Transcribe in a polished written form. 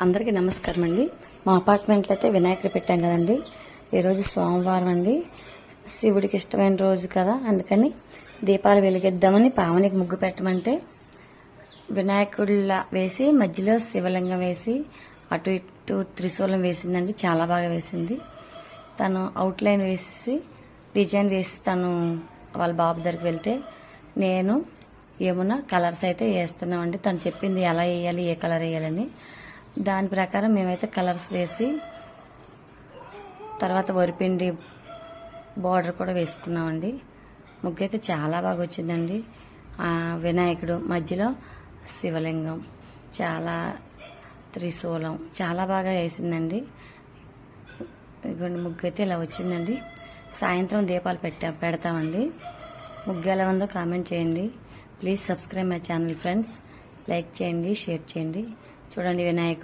అందరికీ నమస్కారం అండి. మా అపార్ట్మెంట్లో అయితే వినాయకుడు పెట్టాం కదండి. ఈరోజు సోమవారం అండి, శివుడికి ఇష్టమైన రోజు కదా, అందుకని దీపాలు వెలిగిద్దామని పావనికి ముగ్గు పెట్టమంటే వినాయకుడిలా వేసి మధ్యలో శివలింగం వేసి అటు ఇటు త్రిశూలం వేసిందండి. చాలా బాగా వేసింది. తను అవుట్లైన్ వేసి డిజైన్ వేసి తను వాళ్ళ బాబు దగ్గరికి వెళ్తే నేను ఏమన్నా కలర్స్ అయితే వేస్తున్నామండి. తను చెప్పింది ఎలా వేయాలి, ఏ కలర్ వేయాలని. దాని ప్రకారం మేమైతే కలర్స్ వేసి తర్వాత వరిపిండి బార్డర్ కూడా వేసుకున్నామండి. ముగ్గు అయితే చాలా బాగా వచ్చిందండి. వినాయకుడు మధ్యలో శివలింగం, చాలా త్రిశూలం చాలా బాగా వేసిందండి. ఇదిగోండి ముగ్గు అయితే ఇలా వచ్చిందండి. సాయంత్రం దీపాలు పెడతామండి. ముగ్గు ఎలా ఉందో కామెంట్ చేయండి. Please subscribe my channel friends. Like చేయండి, షేర్ చేయండి. చూడండి వినాయకుడు